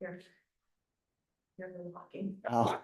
You're walking. Oh.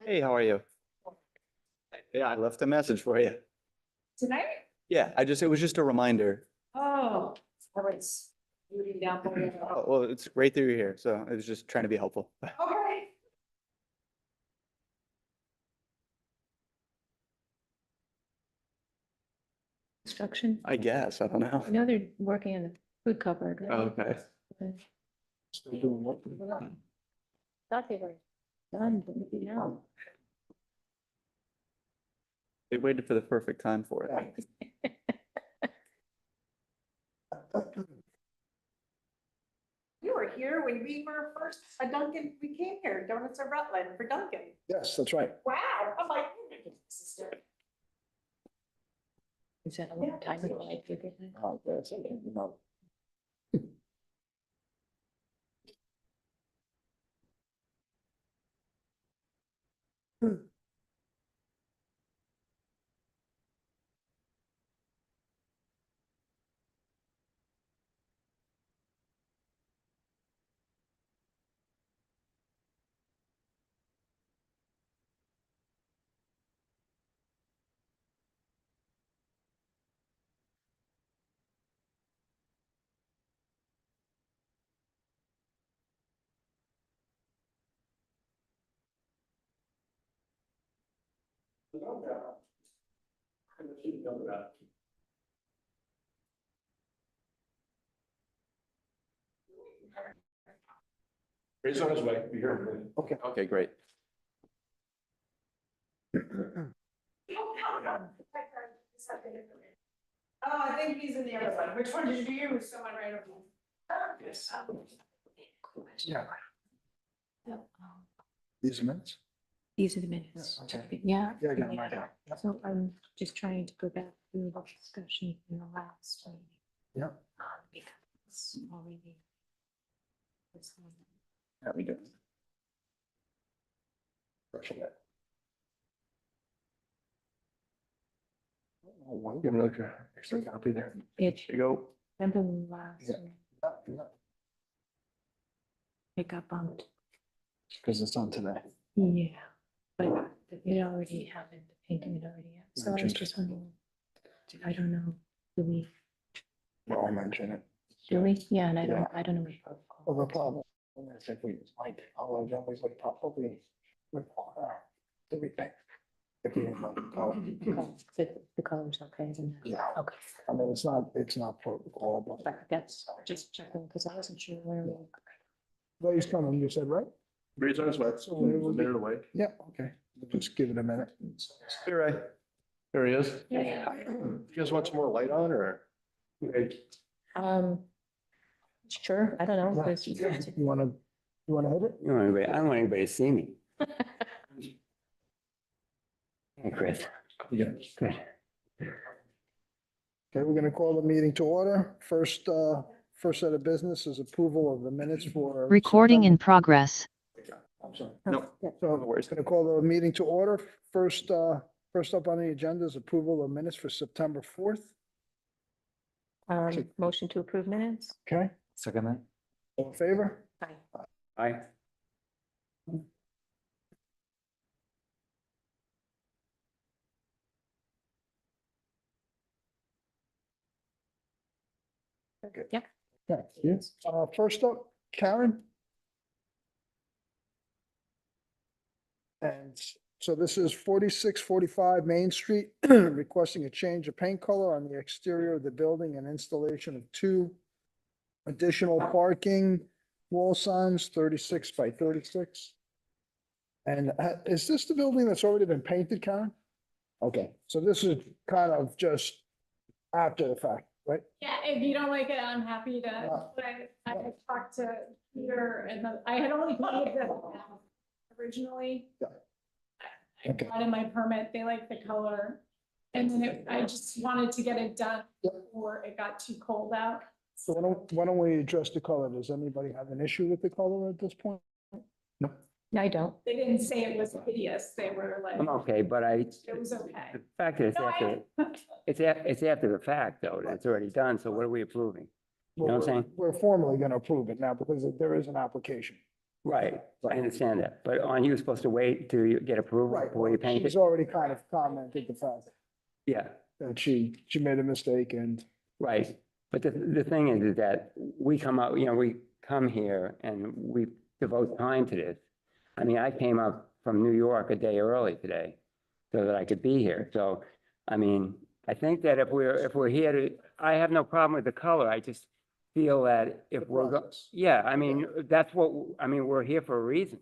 Hey, how are you? Yeah, I left a message for you. Tonight? Yeah, it was just a reminder. Oh, I was reading down. Oh, well, it's right through here, so I was just trying to be helpful. Okay. Construction. I guess, I don't know. I know they're working on the food cupboard, right? Okay. Thought they were done, but maybe no. They waited for the perfect time for it. You were here when we were first a Dunkin', we came here, Donuts of Rutland for Dunkin'. Yes, that's right. Wow, I'm like. this is- Is that a long time ago? I figured that. Oh, yes, I didn't know. He's on his way. Be here. Okay. Okay, great. Oh, I think he's in the other one. Which one did you use? Someone right over. Yes. Yeah, Um, these minutes? These are the minutes. Yeah, okay. Yeah. Yeah, I got them right here. So I'm just trying to go back through the discussion in the last meeting. Yeah. Because already. this one. Yeah, we do. Brushing it. Oh, one, give me like an extra copy there. It, Here you go. remember the last Yeah. one, pick up on, Because it's on today. yeah, but it already happened, the painting had already happened. So I was Mentioned. just wondering, I don't know, do Well, I'll mention it. we? Yeah, and I Yeah. don't know. Well, the problem, is if we like, all of them, we would probably require the repaint. If we didn't like the color. The color's okay, then, Yeah, okay, I mean, it's not protocol, but. but that's just checking, because I wasn't sure where we. Well, he's coming, you said, right? He's on his way. So we will A minute away. Yeah, okay. Just give it a minute. Hey, Ray. There he is. Yeah. You guys want some more light on or? Sure, I don't know. 'cause- You wanna hit it? I don't want anybody to see me. Hey, Chris. Yeah. Good. Okay, we're gonna call the meeting to order. First set of business is approval of the minutes for. Recording in September- progress. I'm sorry. No, Yeah. So no worries. gonna call the meeting to order. First up on the agenda is approval of minutes for September 4th. Motion to approve minutes? Okay, Second that. all in favor? Aye. Aye. Yeah. Okay. First up, Karen. And so this is 4645 Main Street, requesting a change of paint color on the exterior of the building and installation of 2 additional parking wall signs, 36 by 36. And is this the building that's already been painted, Karen? Okay, so this is kind of just after the fact. right? Yeah, if you don't like it, I'm happy to, Yeah. but I had talked to Peter and I had only painted the originally. Yeah. I Okay. got in my permit, they liked the color. And then I just wanted to get it done Yeah. before it got too cold out. So why don't we address the color? Does anybody have an issue with the color at this point? No, I don't. They didn't say it was hideous, they were like, I'm okay, but it was okay. the fact is, No, after, it's after the fact, though, it's already done, so what are we approving? You know what I'm saying? We're formally gonna approve it now because there is an application. Right, I understand that, but aren't you supposed to wait to get approval Right. before you paint She's it? already kind of commented the fact Yeah, that she made a mistake and right, but the thing is that we come out, we come here and we devote time to this. I mean, I came up from New York a day early today so that I could be here, so, I mean, I think that if we're here to, I have no problem with the color, I just feel that if the we're, process. yeah, I mean, that's what, I mean, we're here for a reason,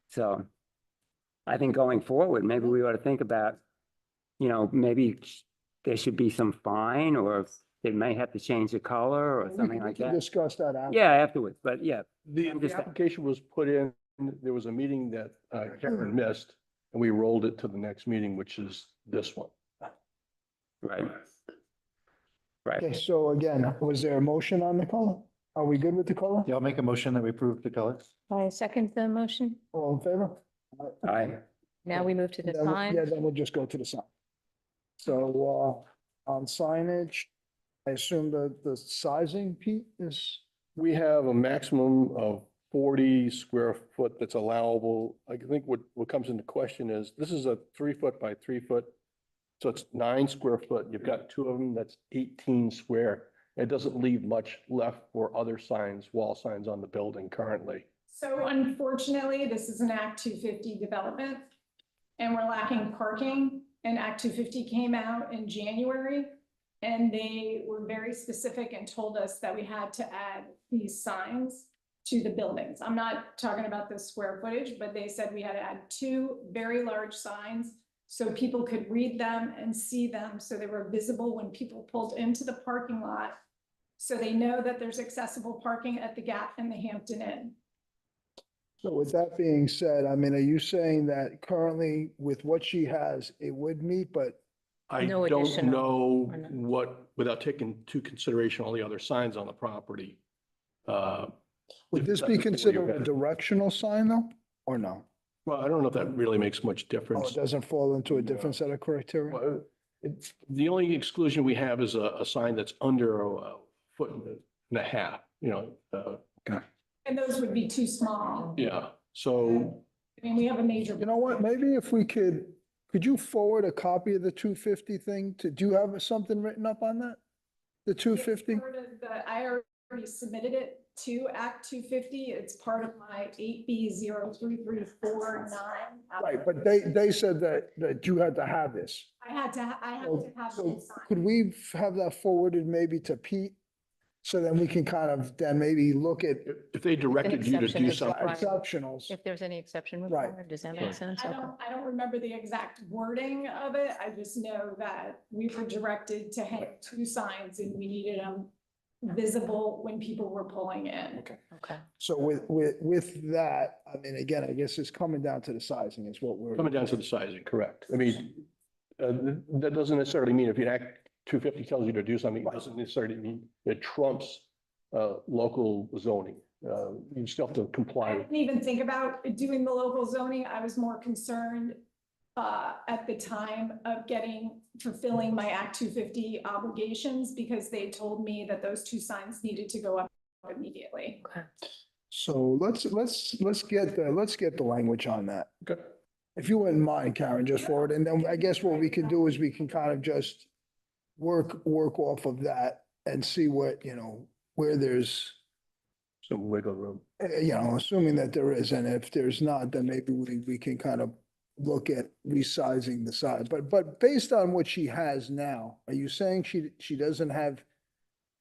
So I think going forward, maybe we ought to think about, maybe there should be some fine or they may have to change the color or something like We can that. discuss that after. Yeah, afterwards, but yeah, The I'm just- application was put in, there was a meeting that Karen missed, and we rolled it to the next meeting, which is this one. right. Okay, Right, so again, was there a motion on the color? Are we good with the color? Yeah, I'll make a motion that we approve the color. I second the motion. All in favor? Now we move to the Then we'll- Yeah, sign. then we'll just go to the sign. So, on signage, I assume the sizing, Pete, is, We have a maximum of 40 square foot that's allowable. I think what comes into question is, this is a 3 foot by 3 foot. So it's 9 square foot. You've got two of them, that's 18 square. It doesn't leave much left for other signs, wall signs on the building currently. So unfortunately, this is an Act 250 development and we're lacking parking. And Act 250 came out in January and they were very specific and told us that we had to add these signs to the buildings. I'm not talking about the square footage, but they said we had to add 2 very large signs so people could read them and see them, so they were visible when people pulled into the parking lot. So they know that there's accessible parking at the Gap and the Hampton Inn. so with that being said, I mean, are you saying that currently with what she has, it would meet, but I No don't additional, know or not? what, without taking into consideration all the other signs on the property. would this be considered a directional sign though, or no? Well, I don't know if that really makes much Oh, difference. it doesn't fall into a different set of criteria? Well, The only exclusion we have is a sign that's under a foot and a half, And those would be too small. yeah, so I mean, we have a major. You know what, maybe if we could you forward a copy of the 250 thing do you have something written up on that? The 250? I already submitted it to Act 250. It's part of my 8B03349. Right, but they said that you had to have this. I had to have So it signed. could we have that forwarded maybe to Pete? So then we can kind of then maybe look at if they directed you to exception do is something, required. exceptionals. If there's any exception Right. required, does that make sense? I Okay. don't remember the exact wording of it. I just know that we were directed to hang 2 signs and we needed them visible when people were pulling in. Okay. Okay. So with that, I mean, again, I guess it's coming down to the sizing is what we're. coming down to the sizing, correct. I mean, that doesn't necessarily mean if you Act 250 tells you to do something, it doesn't necessarily mean it trumps local zoning. You still have to I comply. didn't even think about doing the local zoning. I was more concerned at the time of fulfilling my Act 250 obligations because they told me that those 2 signs needed to go up immediately. Okay. So let's get the language on that. Okay. If you wouldn't mind, Karen, just forward, and then I guess what we can do is we can kind of just work off of that and see what, where there's, Some wiggle room. assuming that there is, and if there's not, then maybe we can kind of look at resizing the size. But based on what she has now, are you saying she doesn't have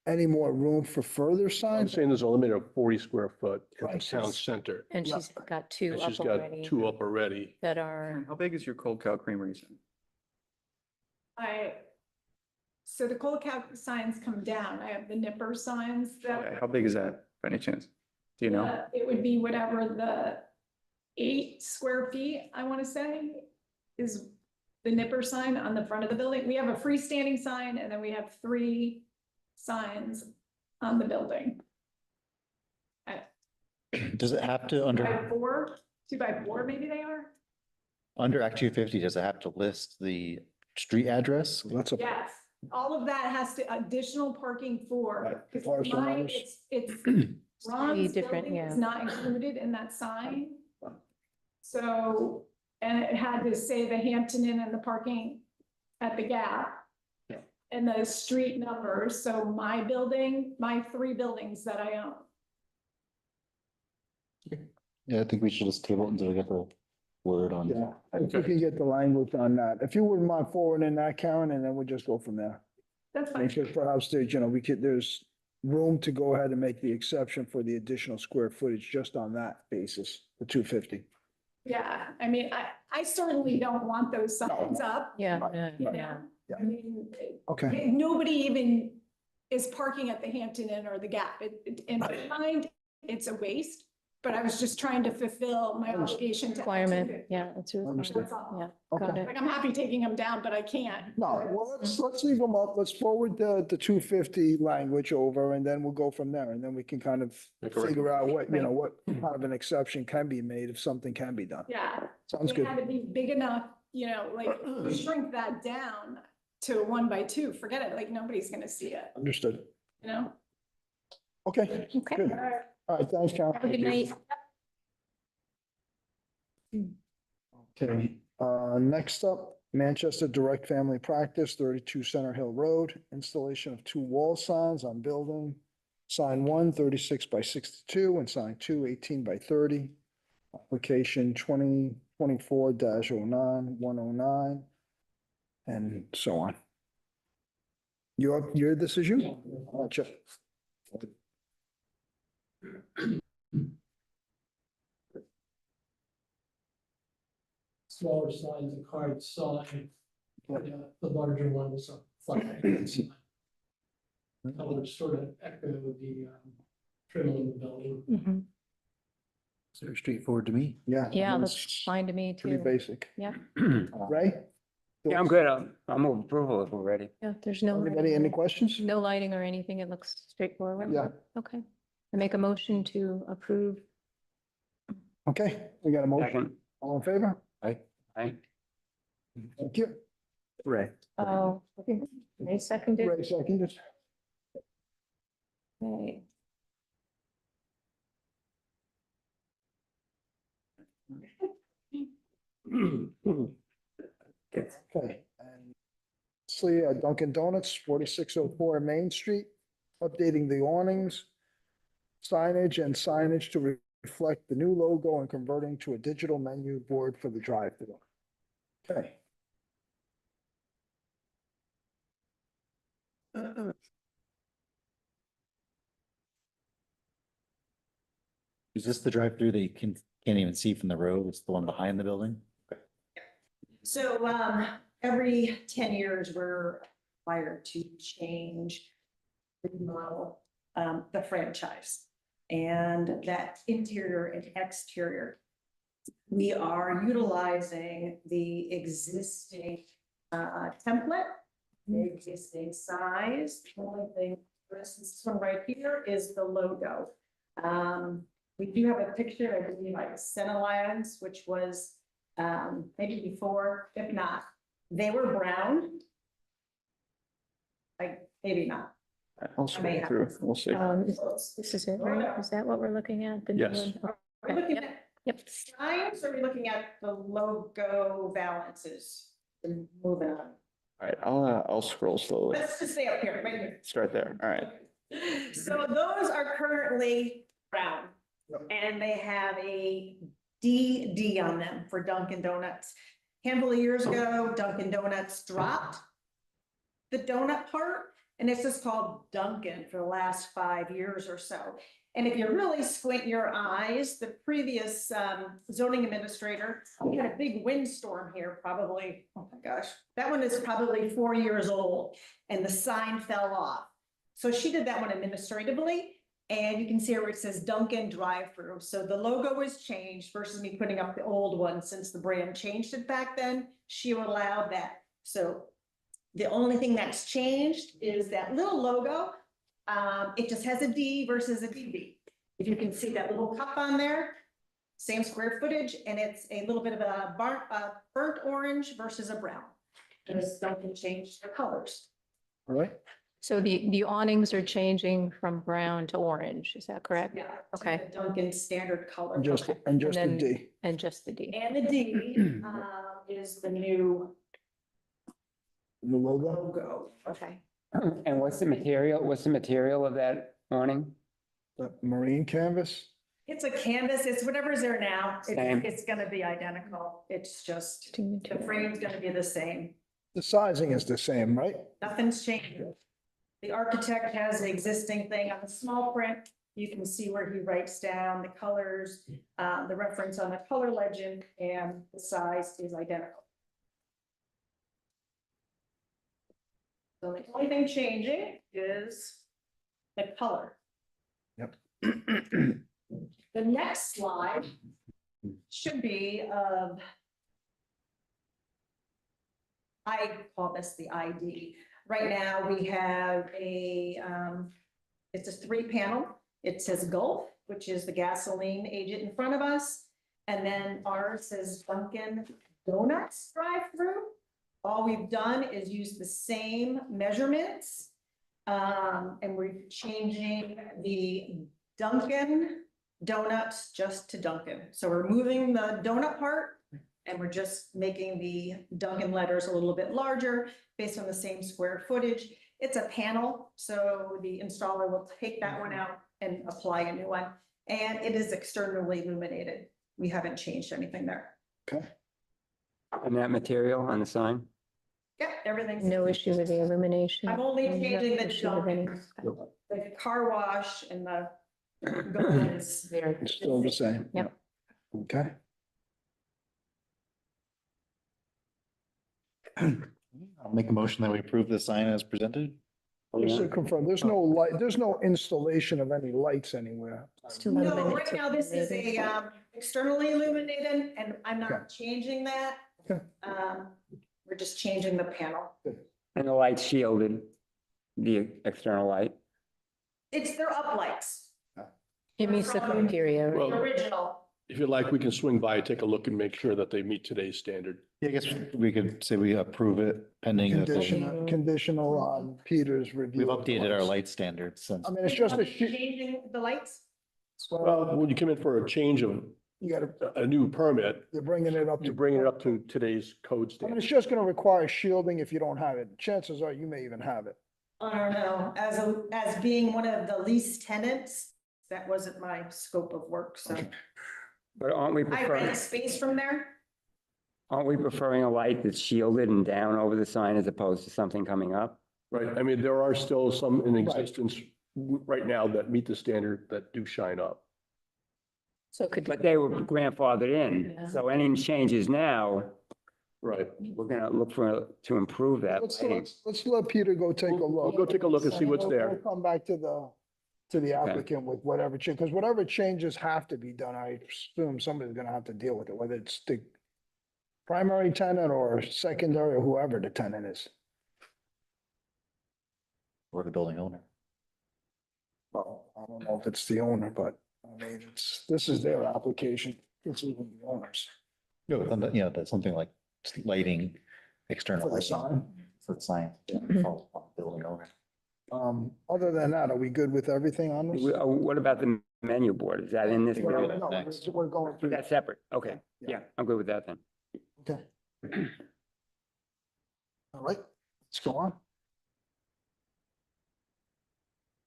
any more room for further I'm signs? saying there's a limit of 40 square foot in the Right. town center. And Yeah. she's got 2 And up she's got already 2 up already. that are, How big is your cold cow creamery? I So the Colacao signs come down. I have the Nipper signs Okay, that. how big is that, by any chance? Do you know? It would be whatever the 8 square feet, I want to say, is the Nipper sign on the front of the building. We have a freestanding sign and then we have 3 signs on the building. Does it have to, 2x4, 2x4 maybe they are? under Act 250, does it have to list the street address? That's a, Yes, all of that has to additional parking for. Right, Because parcel mine, numbers. it's Three Ron's different, building is yeah. not included in that sign. So, and it had to say the Hampton Inn and the parking at the Gap. Yeah. And the street numbers, so my building, my 3 buildings that I own. Yeah, I think we should just table it until we get the word on. yeah, if we can get the language on that. If you wouldn't mind forwarding that, Karen, and then we'll just go from there. That's fine. Because perhaps there's, we could, there's room to go ahead and make the exception for the additional square footage just on that basis, the 250. Yeah, I mean, I certainly don't want those signs up, Yeah, you yeah. know? Yeah. I mean, Okay, nobody even is parking at the Hampton Inn or the Gap. In my mind, it's a waste, but I was just trying to fulfill my obligation to. Requirement, yeah, that's a Understood. requirement, yeah, got Okay. it. Like, I'm happy taking them down, but I can't. no, well, let's leave them up. Let's forward the 250 language over and then we'll go from there. And then we can kind of Make a figure out what, what kind of an exception can be made if something can be done. Yeah. Sounds It good. had to be big enough, like shrink that down to 1 by 2, forget it, like nobody's gonna see it, Understood. you know? Okay, Okay, good. All right, thanks, Karen. have a good night. Okay, next up, Manchester Direct Family Practice, 32 Center Hill Road, installation of 2 wall signs on building. Sign 1, 36 by 62, and sign 2, 18 by 30. Application 2024-09, 109, and so on. This is you? Gotcha. Smaller signs, a card sign. Yep. Yeah, the larger one is a flag sign. That would sort of echo the trim on the building. Mhm. It's very straightforward to me. Yeah. Yeah, it's that's fine to me Pretty too. basic. Yeah, Ray? Yeah, I'm good. I'll move approval if we're ready. yeah, there's no. Anybody, any questions? No lighting or anything, it looks straightforward. Yeah, Okay, I make a motion to approve. okay, we got a motion. Second, All in favor? aye. Thank you. Right. Oh, okay, Ray seconded. Ray seconded. Okay. Okay. And lastly, Dunkin' Donuts, 4604 Main Street, updating the awnings, signage and signage to reflect the new logo and converting to a digital menu board for the drive-thru. Okay. Is this the drive-through that you can't even see from the road? It's the one behind the building? So every 10 years, we're required to change the model, the franchise and that interior and exterior. We are utilizing the existing template, the existing size. The only thing, for instance, this one right here is the logo. We do have a picture, I believe, like Centerlands, which was maybe before, if not, they were brown. Like, maybe not. I'll scroll through, we'll see. This is it, right? Is that what we're looking at? The new Yes. one? Are we Okay, looking yep, at yep. signs, or are we looking at the logo balances? And moving on. All right, I'll scroll slowly. Let's just stay up here, right here. Start there, all right. So those are currently brown, and they have a DD on them for Dunkin' Donuts. Handful of years ago, Dunkin' Donuts dropped the donut part, and it's just called Dunkin' for the last 5 years or so. And if you really squint your eyes, the previous zoning administrator, we had a big windstorm here, probably, oh my gosh, that one is probably 4 years old, and the sign fell off. So she did that one administratively, and you can see where it says Dunkin drive-through. So the logo was changed versus me putting up the old one, since the brand changed it back then, she allowed that. So the only thing that's changed is that little logo. It just has a D versus a DB. If you can see that little cup on there, same square footage, and it's a little bit of a burnt orange versus a brown. Just don't change the colors. All right, So the awnings are changing from brown to orange, is that correct? Yeah. Okay. The Dunkin' standard color. just, Okay. and just a And then- D. And just the D. And the D is the new The logo? logo. Okay. And what's the material of that awning? The marine canvas? It's a canvas, it's whatever's there now. Same. It's gonna be identical. It's just, Two, the frame's gonna be the same. The sizing is the same, right? Nothing's changed. The architect has the existing thing on the small print. You can see where he writes down the colors, the reference on the color legend, and the size is identical. So the only thing changing is the color. Yep. The next slide should be of, I call this the ID. Right now, we have it's a 3-panel. It says Gulf, which is the gasoline agent in front of us. And then ours says Dunkin' Donuts drive-through. All we've done is use the same measurements. And we're changing the Dunkin' Donuts just to Dunkin'. So we're moving the donut part, and we're just making the Dunkin' letters a little bit larger based on the same square footage. It's a panel, so the installer will take that one out and apply a new one. And it is externally illuminated. We haven't changed anything there. Okay. And that material on the sign? Yep, everything's. No issue with the illumination? I'm only No changing the issue with any- The car wash and the gold is Very. It's still the same. Yep. Okay. I'll make a motion that we approve the sign as presented. Just to confirm, there's no light, there's no installation of any lights anywhere. It's too No, illuminated. right now, this is a externally illuminated, and I'm Okay. not changing that. Okay. We're just changing the panel. And the light's shielded, the external light? They're uplights, It meets the criteria. right? Well- the original. If you'd like, we can swing by, take a look and make sure that they meet today's standard. Yeah, I guess we could say we approve it pending. that they- Conditional on Peter's review. We've updated our light standards since. I mean, it's just a sheet. Changing the lights? Well, when you come in for a change of You gotta, a new permit, you're bringing it up. you're bringing it up to today's code I mean, standard. it's just gonna require shielding if you don't have it. Chances are you may even have it. I don't know, as being one of the lease tenants, that wasn't my scope of work, so. But aren't we I preferring, rent space from there. aren't we preferring a light that's shielded and down over the sign as opposed to something coming up? Right, I mean, there are still some in existence right now that meet the standard that do shine up. So it could be. But they were grandfathered in, Yeah. so any changes now, Right. we're gonna look to improve that lighting. Let's let Peter go take a We'll look. go take a look and see what's We'll there. Come back to the applicant with whatever change, because whatever changes have to be done, I assume somebody's gonna have to deal with it, whether it's the primary tenant or secondary or whoever the tenant is. Or the building owner. Well, I don't know if it's the owner, but I mean, this is their application. It's even the owners. No, but then, you know, that's something like lighting, external. For the lighting, sign. For the sign. yeah, Mhm. falls on the building owner. Other than that, are we good with everything on this? What about the menu board? Is that in this? We're doing bill? it No, next. we're going through. That's separate, okay, Yeah. yeah, I'm good with that then. Okay. All right, let's go on.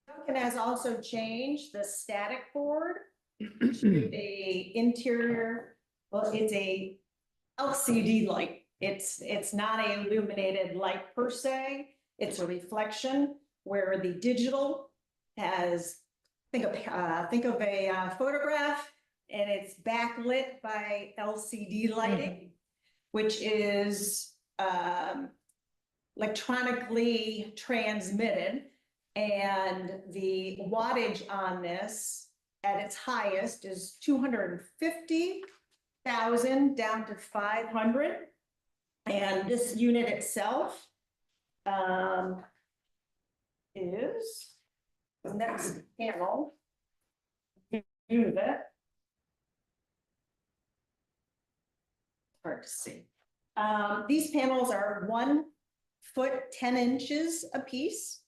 Dunkin' has also changed the static board to a interior, well, it's a LCD light. It's not a illuminated light per se. It's a reflection where the digital has think of a photograph, and it's backlit by LCD lighting, which is electronically transmitted. And the wattage on this at its highest is 250,000 down to 500. And this unit itself is the next panel. View that. Hard to see. These panels are 1 foot 10 inches apiece,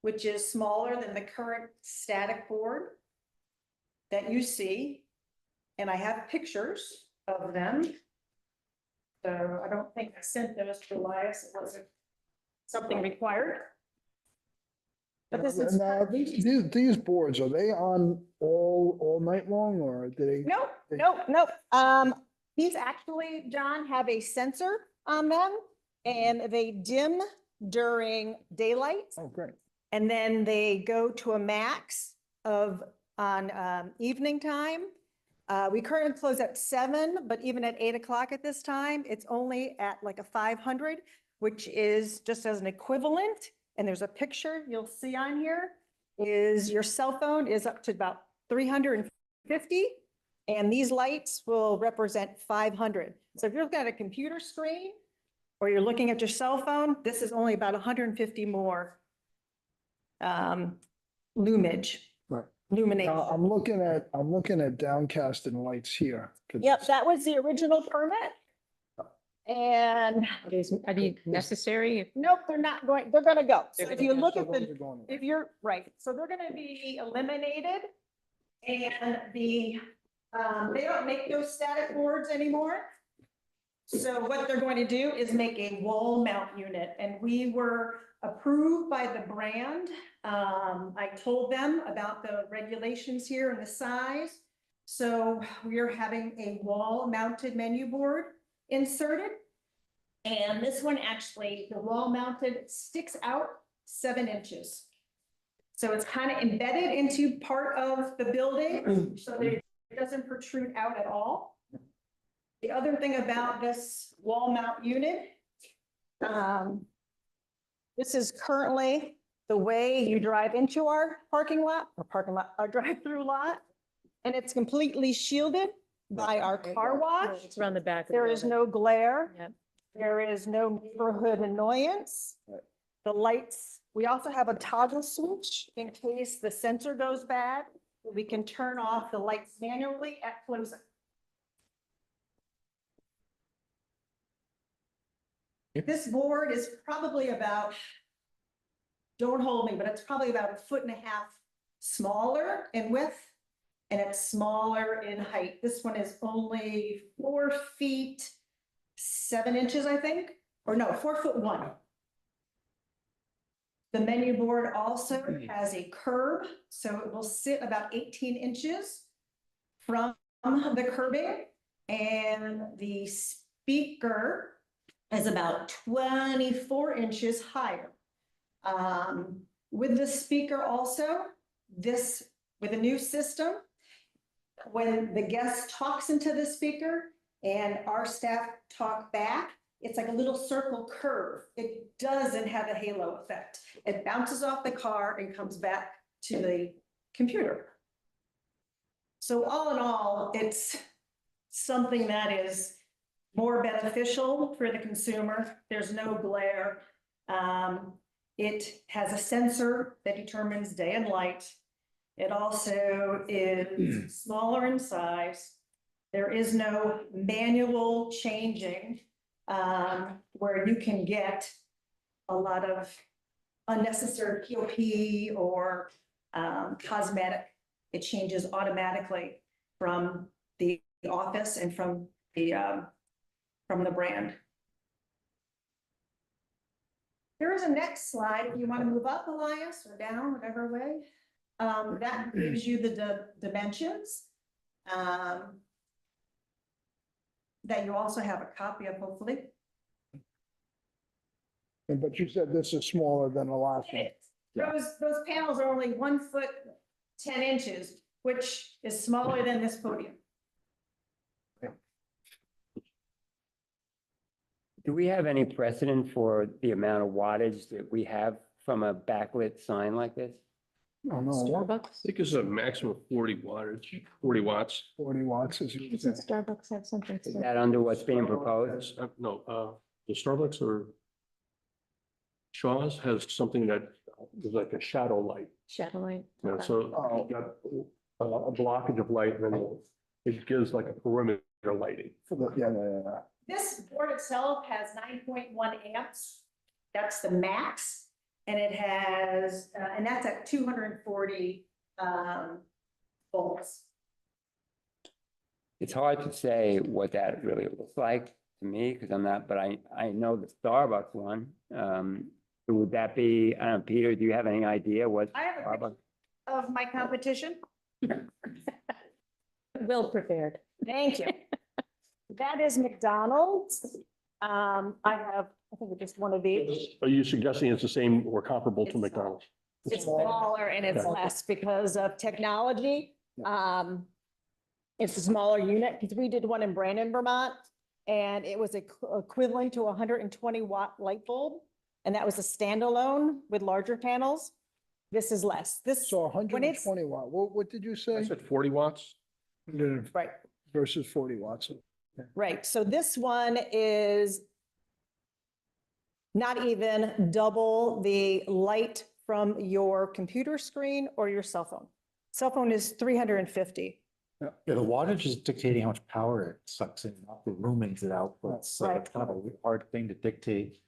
which is smaller than the current static board that you see. And I have pictures of them. So I don't think I sent those to Elias. It wasn't something required. But this is. Now, these boards, are they on all night long or do they? Nope. These actually, John, have a sensor on them and they dim during daylight. Oh, great. And then they go to a max of on evening time. We currently close at 7, but even at 8 o'clock at this time, it's only at like a 500, which is just as an equivalent. And there's a picture you'll see on here is your cell phone is up to about 350. And these lights will represent 500. So if you're looking at a computer screen or you're looking at your cell phone, this is only about 150 more lumage. Right. Illumination. Now, I'm looking at downcast and lights here. 'Cause Yep, that was the original permit. And Are these necessary? nope, they're not going, they're gonna go. So if you look at those are the, going away. if you're right, so they're gonna be eliminated. And they don't make those static boards anymore. So what they're going to do is make a wall mount unit, and we were approved by the brand. I told them about the regulations here and the size. So we are having a wall mounted menu board inserted. And this one actually, the wall mounted sticks out 7 inches. So it's kind of embedded into part of the building, so that it doesn't protrude out at all. The other thing about this wall mount unit, this is currently the way you drive into our drive-through lot. And it's completely shielded by our car wash. It's around the back. of the There is building. no glare. Yep. There is no neighborhood annoyance. The lights, we also have a toggle switch in case the sensor goes bad. We can turn off the lights manually at closing. This board is probably about, don't hold me, but it's probably about 1.5 feet smaller in width, and it's smaller in height. This one is only 4 feet 7 inches, I think, or no, 4'1". The menu board also has a curb, so it will sit about 18 inches from the curbing, and the speaker is about 24 inches higher. With the speaker also, with a new system, when the guest talks into the speaker and our staff talk back, it's like a little circle curve. It doesn't have a halo effect. It bounces off the car and comes back to the computer. So all in all, it's something that is more beneficial for the consumer. There's no glare. It has a sensor that determines day and light. It also is smaller in size. There is no manual changing where you can get a lot of unnecessary POP or cosmetic. It changes automatically from the office and from the brand. There is a next slide. If you want to move up, Elias, or down, whatever way. That gives you the dimensions. That you also have a copy of, hopefully. But you said this is smaller than the last one. Those panels are only 1 foot 10 inches, which is smaller than this podium. Do we have any precedent for the amount of wattage that we have from a backlit sign like this? Oh, no, Starbucks? I think it's a maximum of 40 wattage, 40 watts. 40 watts is. Doesn't Starbucks have something? Is that under what's being proposed? No, the Starbucks or Shaw's has something that is like a shadow light. Shadow light? You know, Okay. so you got a blockage of light and then it gives like a perimeter lighting. For the, yeah. This board itself has 9.1 amps. That's the max. And it has, and that's at 240 volts. It's hard to say what that really looks like to me, because I'm not, but I know the Starbucks one. Would that be, I don't know, Peter, do you have any idea what? I have a picture Starbucks? of my competition. Well prepared. Thank you. That is McDonald's. I think just one of each. Are you suggesting it's the same or comparable to It's- McDonald's? It's smaller and it's Okay. less because of technology. It's a smaller unit because we did one in Brandon, Vermont. And it was equivalent to a 120-watt light bulb. And that was a standalone with larger panels. This is less. This, So when it's, 120 watt, what did you I say? said 40 watts. right, Versus 40 watts. right. So this one is not even double the light from your computer screen or your cell phone. Cell phone is 350. Yeah, the wattage is dictating how much power it sucks in, not the lumens it outputs. So Right. it's kind of a hard thing to dictate.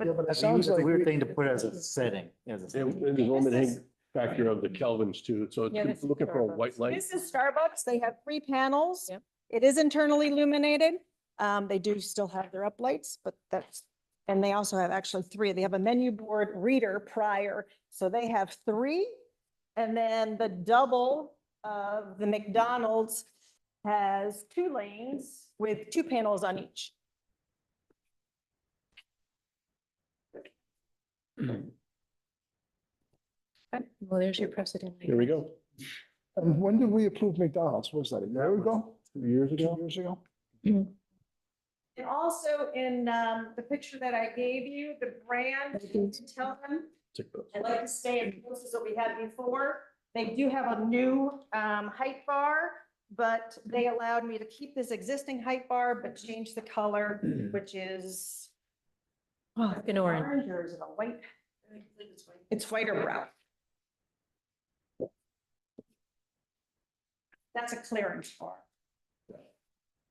Yeah, but it It's sounds a like. weird we- thing to put as a setting. And the limiting factor of the kelvins too. So Yeah, if this you're looking for a Starbucks. white light. This is Starbucks. They have 3 panels. Yep. It is internally illuminated. They do still have their uplights, but that's, and they also have actually 3. They have a menu board reader prior. So they have 3. And then the double of the McDonald's has 2 lanes with 2 panels on each. Well, there's your precedent. Here we go. And when did we approve McDonald's? Was that a year ago? 2 years 2 ago. years ago? And also in the picture that I gave you, the brand, you can tell them, Take those. I like to stay as close as what we had before. They do have a new height bar, but they allowed me to keep this existing height bar, but change the color, which is Oh, an orange. orange or is it a white? It's white or brown. That's a clearance bar.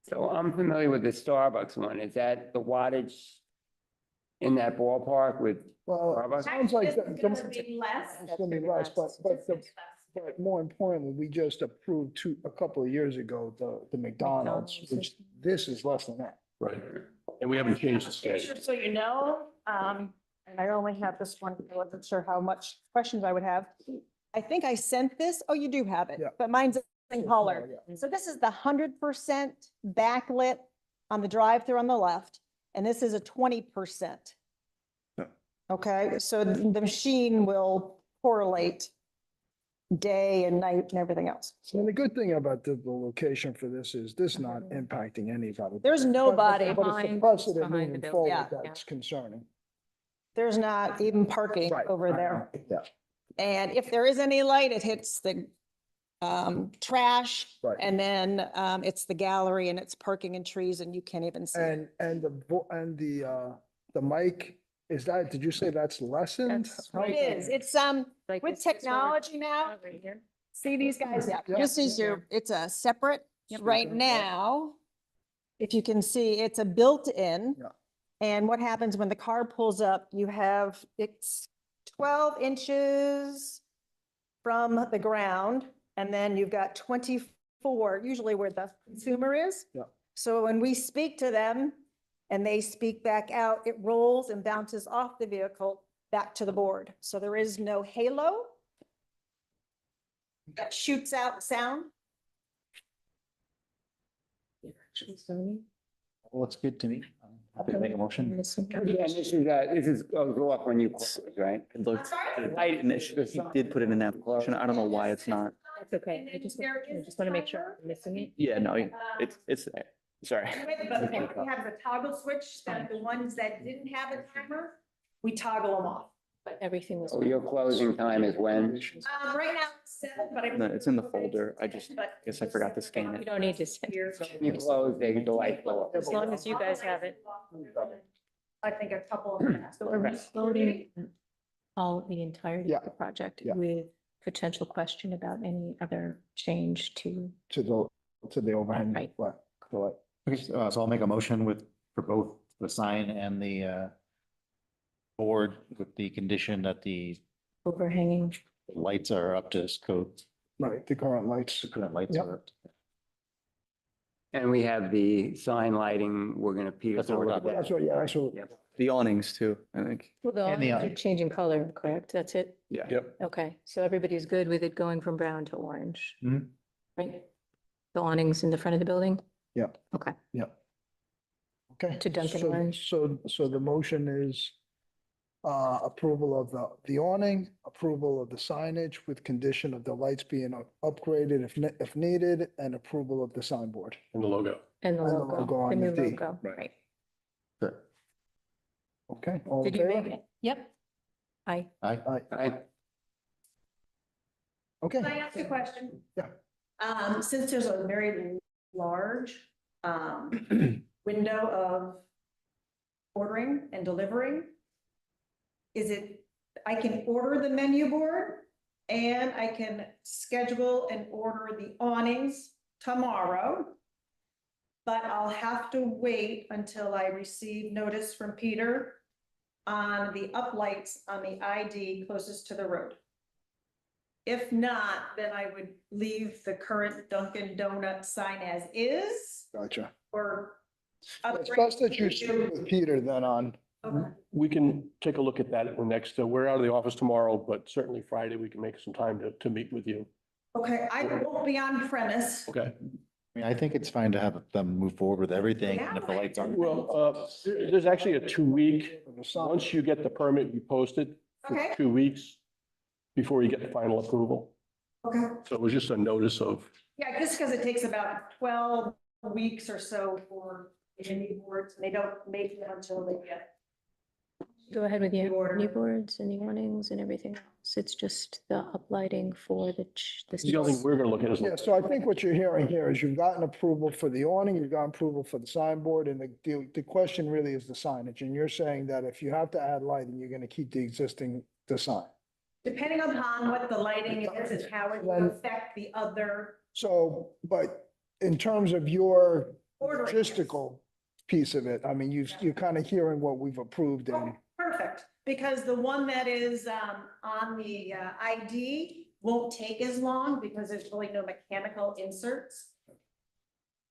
So I'm familiar with the Starbucks one. Is that the wattage in that ballpark with Well, Starbucks? sounds like It's gonna be less. it's gonna be less, but more importantly, we just approved a couple of years ago, the McDonald's, McDonald's. which this is less than that. Right. And we haven't changed the schedule. Picture so you know, and I only have this one, I wasn't sure how much questions I would have. I think I sent this, oh, you do have it, Yeah. but mine's in color. Yeah. So this is the 100% backlit on the drive-through on the left, and this is a 20%. Yeah. Okay, so the machine will correlate day and night and everything else. And the good thing about the location for this is this not impacting anybody. There's nobody But it's the behind- precedent behind the moving building. forward Yeah. that's concerning. There's not even parking Right, over right, there. Yeah, And if there is any light, it hits the trash. Right. And then it's the gallery and it's parking and trees and you can't even see. it. and the mic, is that, did you say that's lessened? That's How- It is, it's Like with this is where we're- technology now, Right here. see these guys, Yeah, this is yeah. your, it's a separate, Yep. right now. If you can see, it's a built-in. Yeah. And what happens when the car pulls up, you have, it's 12 inches from the ground. And then you've got 24, usually where the consumer is. Yeah. So when we speak to them and they speak back out, it rolls and bounces off the vehicle back to the board. So there is no halo that shoots out sound. Actually, Sony. Well, it's good to me. Can I make a motion? Yeah, this is goes off when you close, right? It looked, sorry? light initially, he did put it in an application. I don't know why it's not. That's okay. I just want to make sure I'm missing it. Yeah, no, it's there. Sorry. But we have the toggle switch, that the ones that didn't have a timer, we toggle them off. But everything was. So your closing time is when? Right now, it's 7, but I. No, it's in the folder. I just guess I forgot to scan You it. don't need to send it. You close, the light go off. As long as you guys have it. I think a couple of them. So are we voting all the entirety Yeah. of the project Yeah. with potential question about any other change to? To the overhang. Right. What? Correct. Okay, so I'll make a motion for both the sign and the board with the condition that the Overhanging. lights are up to code. Right, the current lights. The current lights Yep. are up. And we have the sign lighting, we're gonna Peter. That's what we're forward talking That's what, yeah, I saw. The awnings too, I think. Well, the And the awnings are changing color, correct? That's it? Yeah. Yep. Okay, so everybody's good with it going from brown to orange? Mhm. Right? The awnings in the front of the building? Yeah. Okay, Okay. To Dunkin' So- Orange. So the motion is approval of the awning, approval of the signage with condition of the lights being upgraded if needed, and approval of the signboard. And the logo. and the And the logo, logo the on new the D. logo, Right. right? Good. Okay, all in Did you make favor? it? Yep. I, Aye. Aye. Okay. Can I ask a question? Yeah. Since there's a very large, window of ordering and delivering, is it, I can order the menu board and I can schedule and order the awnings tomorrow, but I'll have to wait until I receive notice from Peter on the uplights on the ID closest to the road. If not, then I would leave the current Dunkin' Donut sign as is, Gotcha. or. It's best that you speak with Peter then on, Okay. We can take a look at that at the next, we're out of the office tomorrow, but certainly Friday, we can make some time to meet with you. Okay, I won't be on premise. Okay. I mean, I think it's fine to have them move forward with everything, and if the lights aren't. Well, there's actually a 2-week, the sign. once you get the permit, you post it for Okay. 2 weeks before you get the final approval. Okay. So it was just a notice of, Yeah, just because it takes about 12 weeks or so for the menu boards, and they don't make it until they get. go ahead with The your order. new boards and the awnings and everything else. It's just the uplighting for the. the only thing we're gonna look at is. Yeah, so I think what you're hearing here is you've gotten approval for the awning, you've gotten approval for the signboard, and the question really is the signage. And you're saying that if you have to add lighting, you're gonna keep the existing, the sign. Depending upon what the lighting is and how it will affect the other So, but in terms of your ordering. logistical piece of it, I mean, you're kind of hearing what we've approved and. Oh, perfect, because the one that is on the ID won't take as long because there's really no mechanical inserts.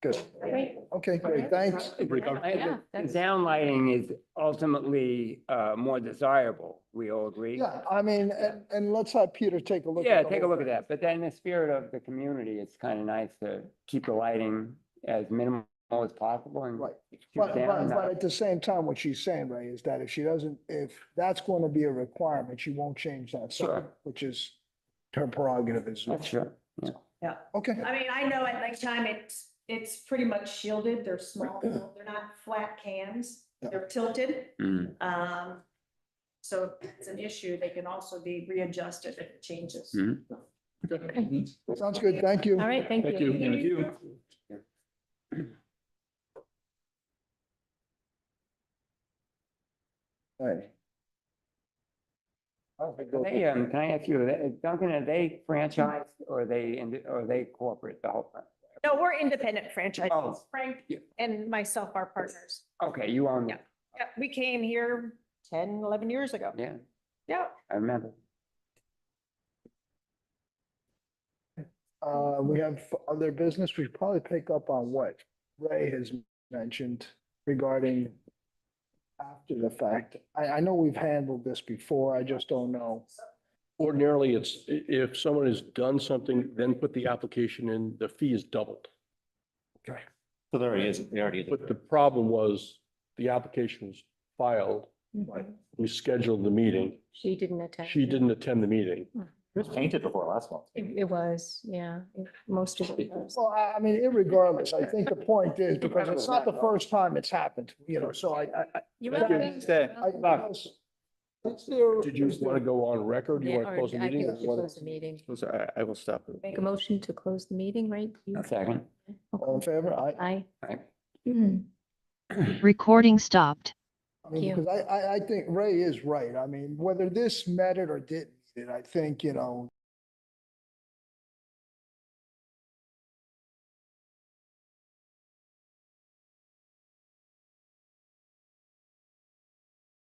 Good. Great. Okay, great, thanks. Yeah, The that's- downlighting is ultimately more desirable, we all agree? Yeah, I mean, and let's have Peter take a look. Yeah, the take a whole look at thing. that, but then in the spirit of the community, it's kind of nice to keep the lighting as minimal as possible and. Right. shoot But, down, but at the same time, what she's saying, Ray, is that if that's going to be a requirement, she won't change that sign, Sure. which is her prerogative as well. That's sure, yeah. Yeah, Okay, I mean, I know at nighttime, it's pretty much shielded, they're small, they're not flat cans, they're tilted. Mm. So if it's an issue, they can also be readjusted if it changes. Mhm. Okay. sounds good. Thank you. All right, thank Thank you. you. Hey. They, can I ask you, Duncan, are they franchised or are they corporate, the whole thing? No, we're independent franchises. Oh. Frank Yeah. and myself are partners. Okay, you own, Yeah. Yeah, we came here 10, 11 years ago. yeah, Yeah. I remember. We have other business. We should probably pick up on what Ray has mentioned regarding after the fact. I know we've handled this before. I just don't know. Ordinarily, it's, if someone has done something, then put the application in, the fee is doubled. Okay. So there already is, But the problem was the application was filed, Mhm. we scheduled the meeting. She didn't attend. She didn't attend the meeting. It was painted before last month. It was, yeah, most of it was. Well, I mean, irregardless, I think the point is, because it's not the first time it's happened, so You Thank you. ready? Stay. Is there- Did you want to go on record? Do you Yeah, want to or close the I meeting? think or we you should wanna- close the meeting. I will stop. Make a motion to close the meeting, right? A second. All in favor? Aye. Aye. Mhm. Recording stopped. I mean, Thank you. because I think Ray is right. I mean, whether this met it or didn't meet it, I think,